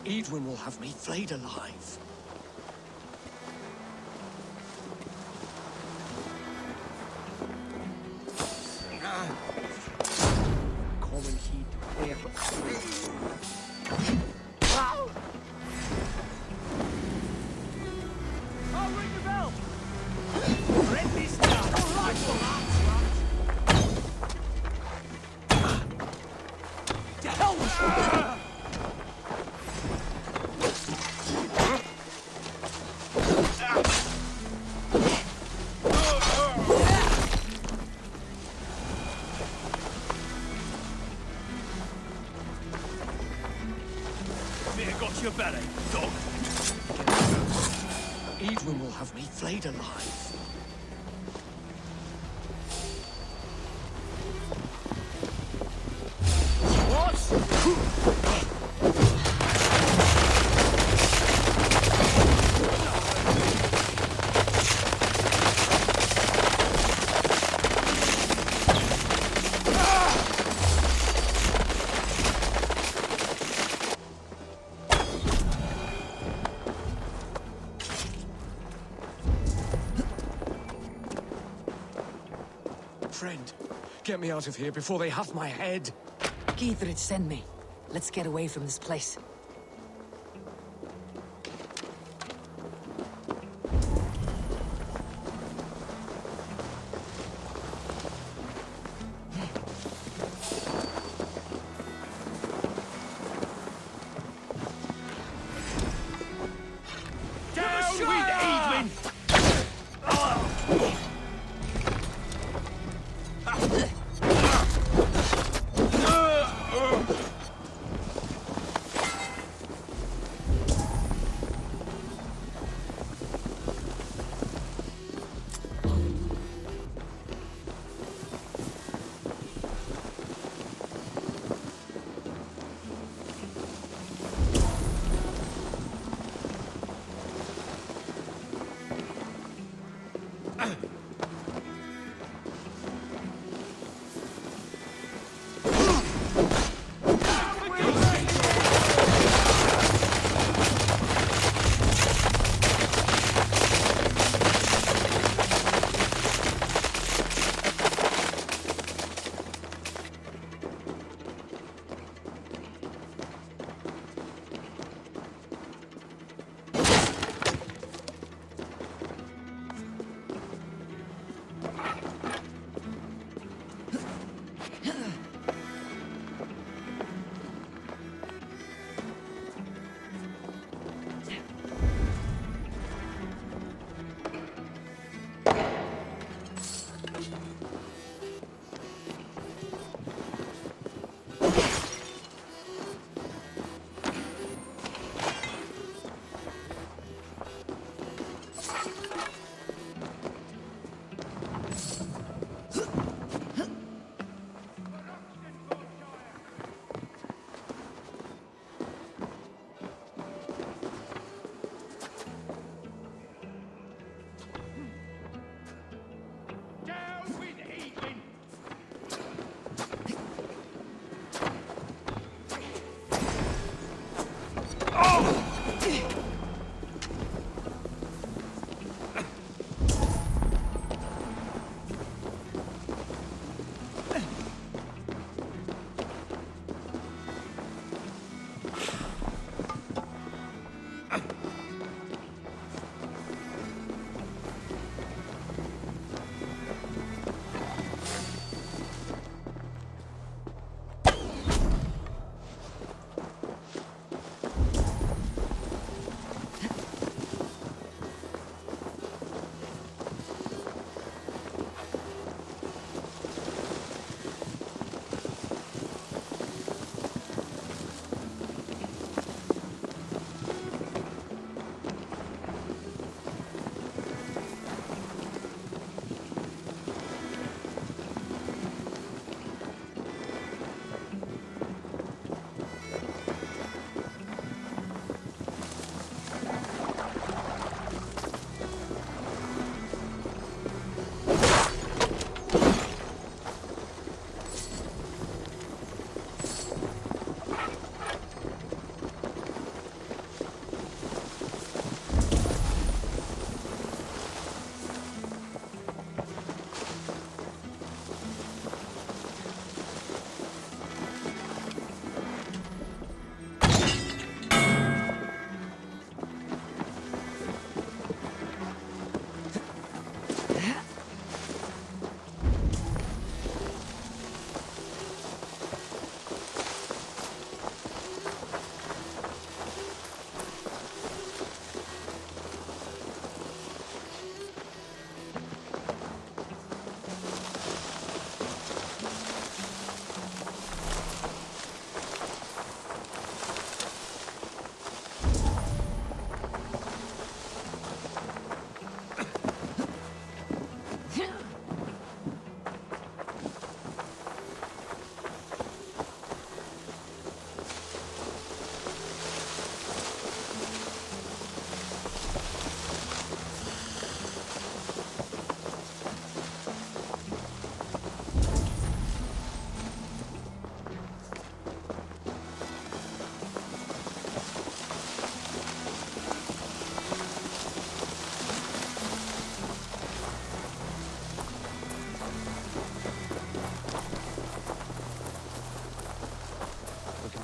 Eadwyn will have me flayed alive. Common heat. I'll ring the bell! Ready, start! All right, to hell with you! Got your belly, dog. Eadwyn will have me flayed alive. Friend, get me out of here before they have my head. Ghidrid, send me. Let's get away from this place. Down with Eadwyn!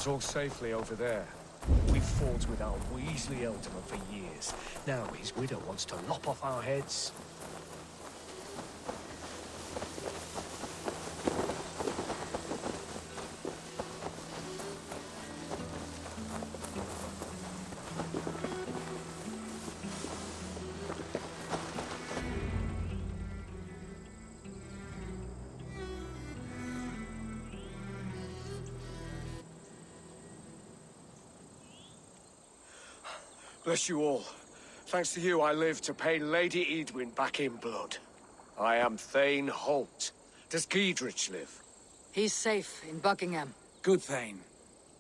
all safely over there. We've fought with our Weasley Elderman for years. Now his widow wants to lop off our heads. Bless you all. Thanks to you, I live to pay Lady Edwin back in blood. I am Thane Holt. Does Giedrich live? He's safe in Buckingham. Good, Thane.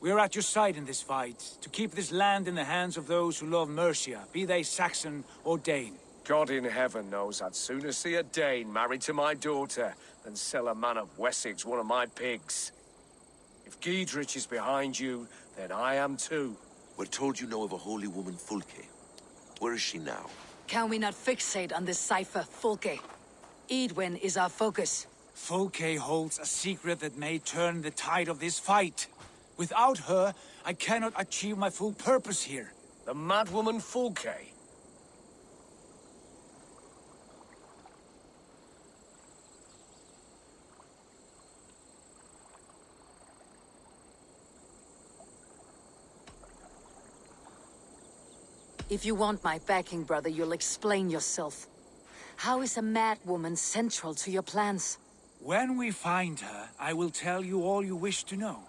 We are at your side in this fight, to keep this land in the hands of those who love Mercia, be they Saxon or Dane. God in heaven knows I'd sooner see a Dane married to my daughter than sell a man of Wessex one of my pigs. If Giedrich is behind you, then I am too. We're told you know of a holy woman, Fulke. Where is she now? Can we not fixate on this cipher, Fulke? Edwin is our focus. Fulke holds a secret that may turn the tide of this fight. Without her, I cannot achieve my full purpose here. The madwoman Fulke? If you want my backing, brother, you'll explain yourself. How is a mad woman central to your plans? When we find her, I will tell you all you wish to know.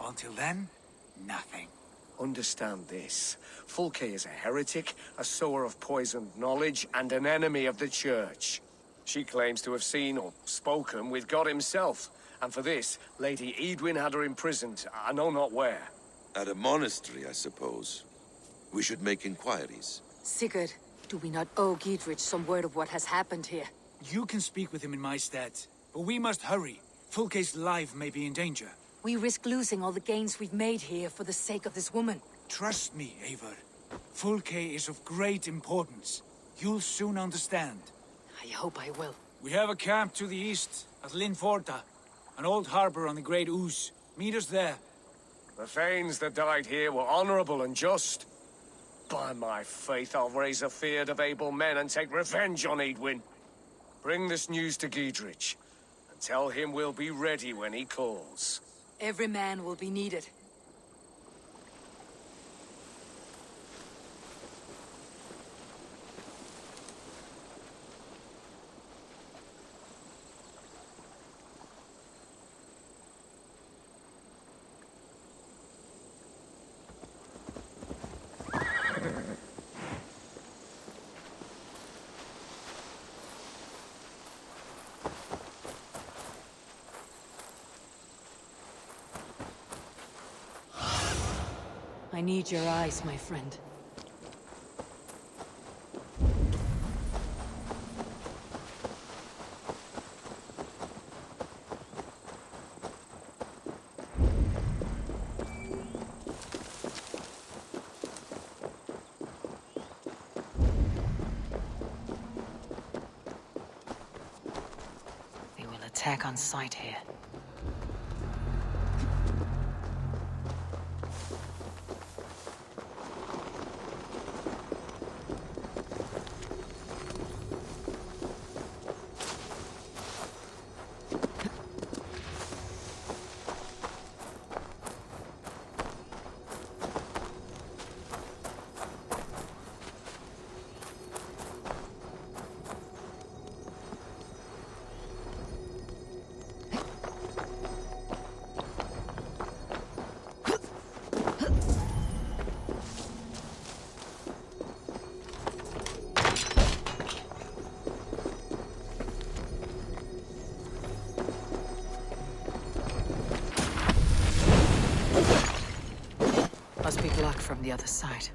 Until then, nothing. Understand this. Fulke is a heretic, a sower of poisoned knowledge, and an enemy of the Church. She claims to have seen or spoken with God himself. And for this, Lady Edwin had her imprisoned, I know not where. At a monastery, I suppose. We should make inquiries. Sigurd, do we not owe Giedrich some word of what has happened here? You can speak with him in my stead, but we must hurry. Fulke's life may be in danger. We risk losing all the gains we've made here for the sake of this woman. Trust me, Eivor. Fulke is of great importance. You'll soon understand. I hope I will. We have a camp to the east, at Linforta. An old harbor on the Great Ouse. Meet us there. The Thanes that died here were honorable and just. By my faith, I'll raise a fear of able men and take revenge on Edwin. Bring this news to Giedrich, and tell him we'll be ready when he calls. Every man will be needed. I need your eyes, my friend. They will attack on sight here. Must be blocked from the other side.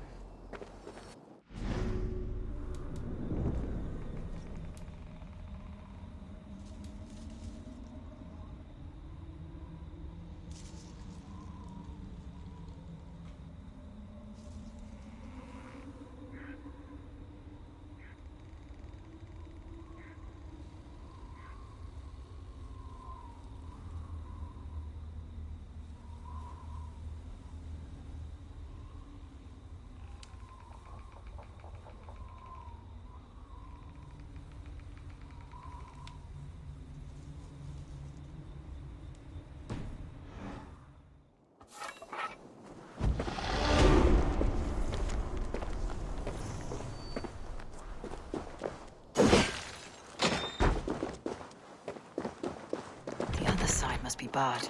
must be bad.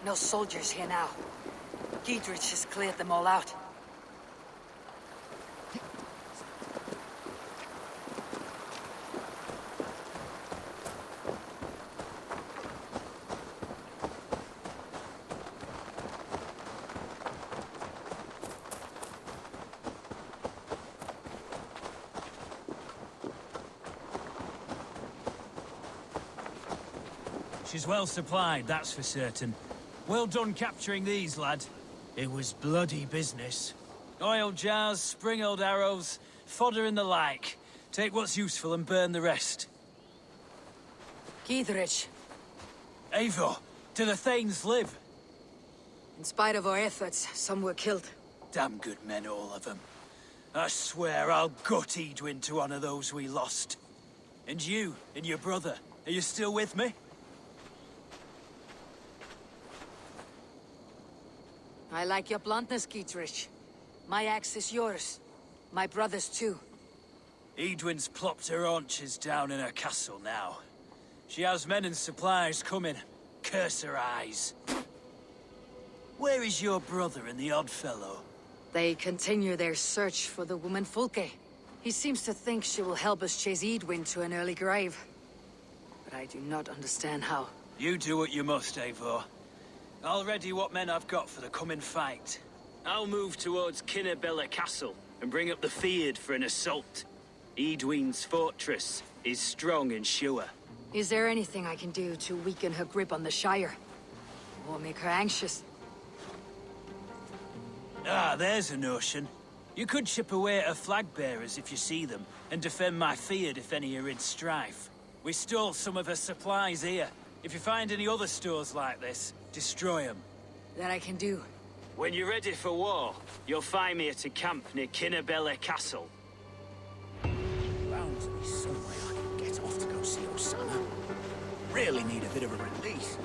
No soldiers here now. Giedrich has cleared them all out. She's well supplied, that's for certain. Well done capturing these, lad. It was bloody business. Oil jars, spring-oiled arrows, fodder and the like. Take what's useful and burn the rest. Giedrich, Eivor, do the Thanes live? in spite of our efforts, some were killed. Damn good men, all of them. I swear I'll gut Edwin to honor those we lost. And you, and your brother, are you still with me? I like your bluntness, Giedrich. My axe is yours. My brother's too. Edwin's plopped her haunches down in her castle now. She has men and supplies coming. Curse her eyes. Where is your brother and the odd fellow? They continue their search for the woman Fulke. He seems to think she will help us chase Edwin to an early grave. But I do not understand how. You do what you must, Eivor. I'll ready what men I've got for the coming fight. I'll move towards Kinnabella Castle and bring up the Fyrd for an assault. Edwin's fortress is strong and sure. Is there anything I can do to weaken her grip on the Shire? Or make her anxious? Ah, there's a notion. You could chip away at her flag bearers if you see them, and defend my Fyrd if any are in strife. We stole some of her supplies here. If you find any other stores like this, destroy them. That I can do. When you're ready for war, you'll find me at a camp near Kinnabella Castle. Bound to be some way I can get off to go see Osana. Really need a bit of a release.